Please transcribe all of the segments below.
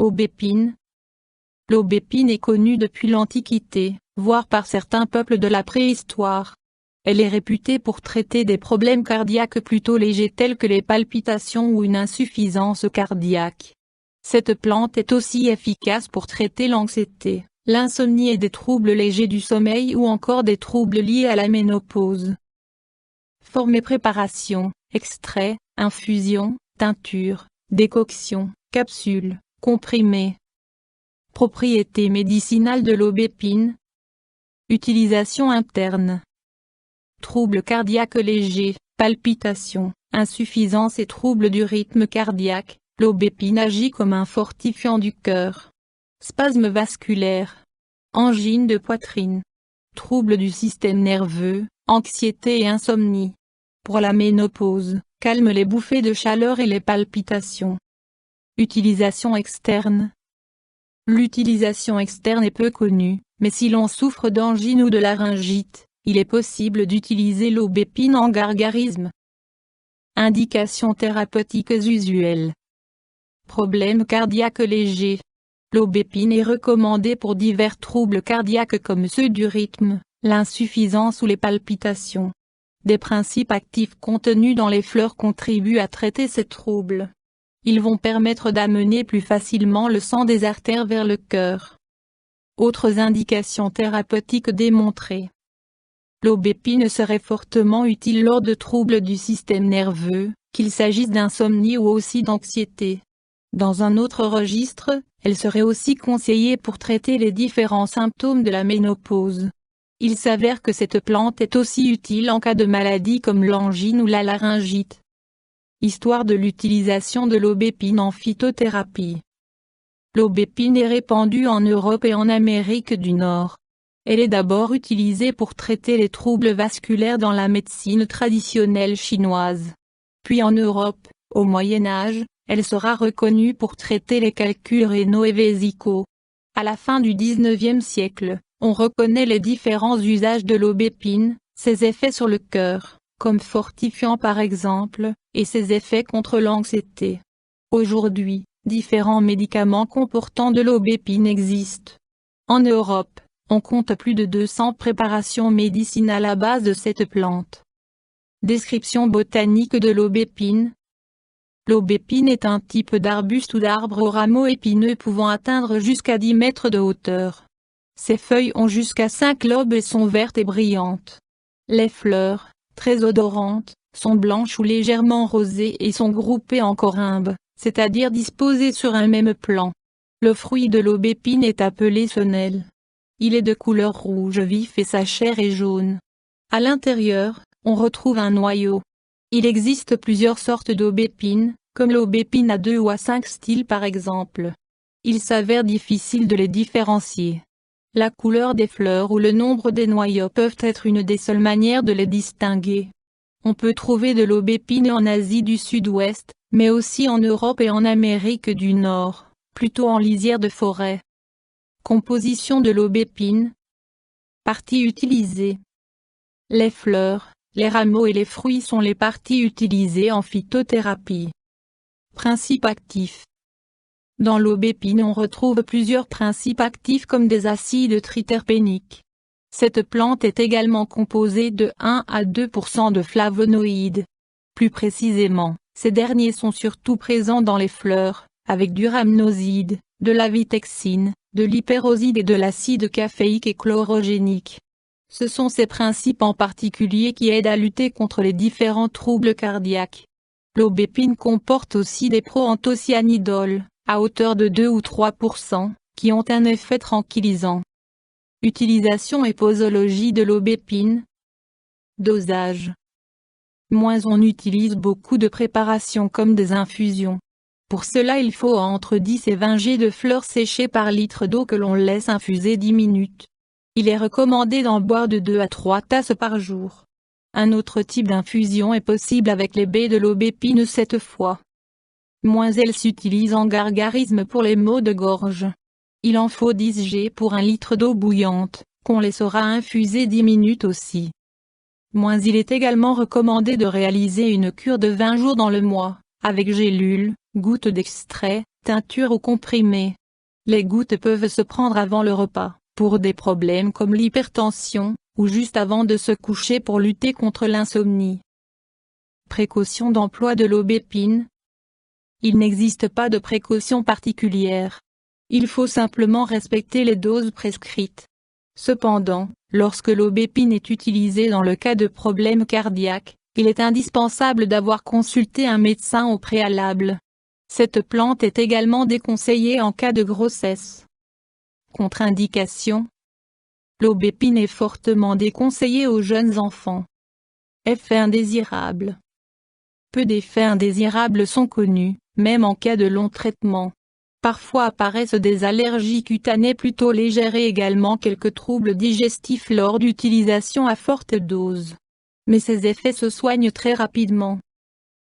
Aubépine. L'aubépine est connue depuis l'Antiquité, voire par certains peuples de la préhistoire. Elle est réputée pour traiter des problèmes cardiaques plutôt légers tels que les palpitations ou une insuffisance cardiaque. Cette plante est aussi efficace pour traiter l'anxiété, l'insomnie et des troubles légers du sommeil ou encore des troubles liés à la ménopause. Forme et préparation: extrait, infusion, teinture, décoction, capsule, comprimé. Propriétés médicinales de l'aubépine. Utilisation interne. Troubles cardiaques légers, palpitations, insuffisance et troubles du rythme cardiaque, l'aubépine agit comme un fortifiant du cœur. Spasmes vasculaires. Angine de poitrine. Troubles du système nerveux, anxiété et insomnie. Pour la ménopause, calme les bouffées de chaleur et les palpitations. Utilisation externe. L'utilisation externe est peu connue, mais si l'on souffre d'angine ou de laryngite, il est possible d'utiliser l'aubépine en gargarisme. Indications thérapeutiques usuelles. Problèmes cardiaques légers. L'aubépine est recommandée pour divers troubles cardiaques comme ceux du rythme, l'insuffisance ou les palpitations. Des principes actifs contenus dans les fleurs contribuent à traiter ces troubles. Ils vont permettre d'amener plus facilement le sang des artères vers le cœur. Autres indications thérapeutiques démontrées. L'aubépine serait fortement utile lors de troubles du système nerveux, qu'il s'agisse d'insomnie ou aussi d'anxiété. Dans un autre registre, elle serait aussi conseillée pour traiter les différents symptômes de la ménopause. Il s'avère que cette plante est aussi utile en cas de maladies comme l'angine ou la laryngite. Histoire de l'utilisation de l'aubépine en phytothérapie. L'aubépine est répandue en Europe et en Amérique du Nord. Elle est d'abord utilisée pour traiter les troubles vasculaires dans la médecine traditionnelle chinoise. Puis en Europe, au Moyen Âge, elle sera reconnue pour traiter les calculs rénaux et vésicaux. À la fin du XIXe siècle, on reconnaît les différents usages de l'aubépine, ses effets sur le cœur, comme fortifiant par exemple, et ses effets contre l'anxiété. Aujourd'hui, différents médicaments comportant de l'aubépine existent. En Europe, on compte plus de 200 préparations médicinales à base de cette plante. Description botanique de l'aubépine. L'aubépine est un type d'arbuste ou d'arbre aux rameaux épineux pouvant atteindre jusqu'à 10 mètres de hauteur. Ses feuilles ont jusqu'à 5 lobes et sont vertes et brillantes. Les fleurs, très odorantes, sont blanches ou légèrement rosées et sont groupées en corymbes, c'est-à-dire disposées sur un même plan. Le fruit de l'aubépine est appelé senelle. Il est de couleur rouge vif et sa chair est jaune. À l'intérieur, on retrouve un noyau. Il existe plusieurs sortes d'aubépine, comme l'aubépine à 2 ou à 5 styles par exemple. Il s'avère difficile de les différencier. La couleur des fleurs ou le nombre des noyaux peuvent être une des seules manières de les distinguer. On peut trouver de l'aubépine en Asie du Sud-Ouest, mais aussi en Europe et en Amérique du Nord, plutôt en lisière de forêt. Composition de l'aubépine. Parties utilisées. Les fleurs, les rameaux et les fruits sont les parties utilisées en phytothérapie. Principes actifs. Dans l'aubépine on retrouve plusieurs principes actifs comme des acides triterpéniques. Cette plante est également composée de 1 à 2% de flavonoïdes. Plus précisément, ces derniers sont surtout présents dans les fleurs, avec du rhamnoside, de la vitexine, de l'hyperoside et de l'acide caféique et chlorogénique. Ce sont ces principes en particulier qui aident à lutter contre les différents troubles cardiaques. L'aubépine comporte aussi des proanthocyanidol, à hauteur de 2 ou 3%, qui ont un effet tranquillisant. Utilisation et posologie de l'aubépine. Dosage. Moins on utilise beaucoup de préparations comme des infusions. Pour cela il faut entre 10 et 20 jets de fleurs séchées par litre d'eau que l'on laisse infuser 10 minutes. Il est recommandé d'en boire de 2 à 3 tasses par jour. Un autre type d'infusion est possible avec les baies de l'aubépine cette fois. Moins elle s'utilise en gargarisme pour les maux de gorge. Il en faut 10 g pour un litre d'eau bouillante, qu'on laissera infuser 10 minutes aussi. Moins il est également recommandé de réaliser une cure de 20 jours dans le mois, avec gélules, gouttes d'extrait, teinture ou comprimé. Les gouttes peuvent se prendre avant le repas, pour des problèmes comme l'hypertension, ou juste avant de se coucher pour lutter contre l'insomnie. Précaution d'emploi de l'aubépine. Il n'existe pas de précaution particulière. Il faut simplement respecter les doses prescrites. Cependant, lorsque l'aubépine est utilisée dans le cas de problèmes cardiaques, il est indispensable d'avoir consulté un médecin au préalable. Cette plante est également déconseillée en cas de grossesse. Contre-indication. L'aubépine est fortement déconseillée aux jeunes enfants. Effets indésirables. Peu d'effets indésirables sont connus, même en cas de long traitement. Parfois apparaissent des allergies cutanées plutôt légères et également quelques troubles digestifs lors d'utilisation à forte dose. Mais ces effets se soignent très rapidement.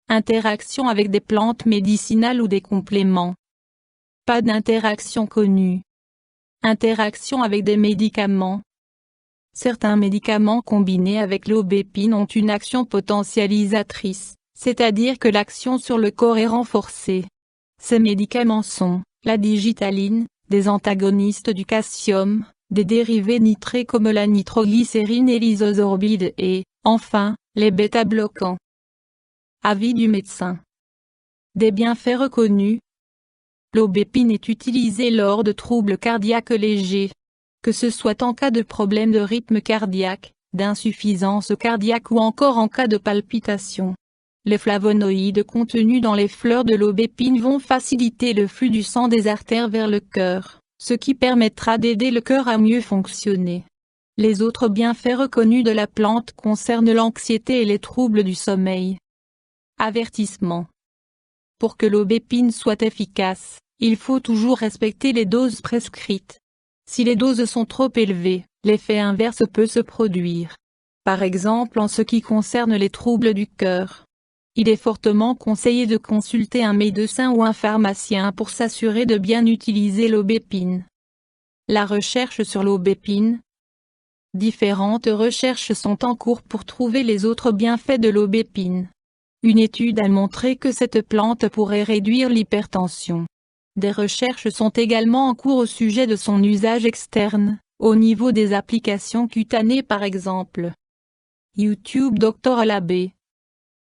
Interaction avec des plantes médicinales ou des compléments. Pas d'interaction connue. Interaction avec des médicaments. Certains médicaments combinés avec l'aubépine ont une action potentialisatrice, c'est-à-dire que l'action sur le corps est renforcée. Ces médicaments sont la digitaline, des antagonistes du calcium, des dérivés nitrés comme la nitroglycérine et l'isosorbide et, enfin, les bêta-bloquants. Avis du médecin. Des bienfaits reconnus. L'aubépine est utilisée lors de troubles cardiaques légers. Que ce soit en cas de problème de rythme cardiaque, d'insuffisance cardiaque ou encore en cas de palpitation. Les flavonoïdes contenus dans les fleurs de l'aubépine vont faciliter le flux du sang des artères vers le cœur, ce qui permettra d'aider le cœur à mieux fonctionner. Les autres bienfaits reconnus de la plante concernent l'anxiété et les troubles du sommeil. Avertissement. Pour que l'aubépine soit efficace, il faut toujours respecter les doses prescrites. Si les doses sont trop élevées, l'effet inverse peut se produire. Par exemple en ce qui concerne les troubles du cœur. Il est fortement conseillé de consulter un médecin ou un pharmacien pour s'assurer de bien utiliser l'aubépine. La recherche sur l'aubépine. Différentes recherches sont en cours pour trouver les autres bienfaits de l'aubépine. Une étude a montré que cette plante pourrait réduire l'hypertension. Des recherches sont également en cours au sujet de son usage externe, au niveau des applications cutanées par exemple. YouTube Dr Alabé.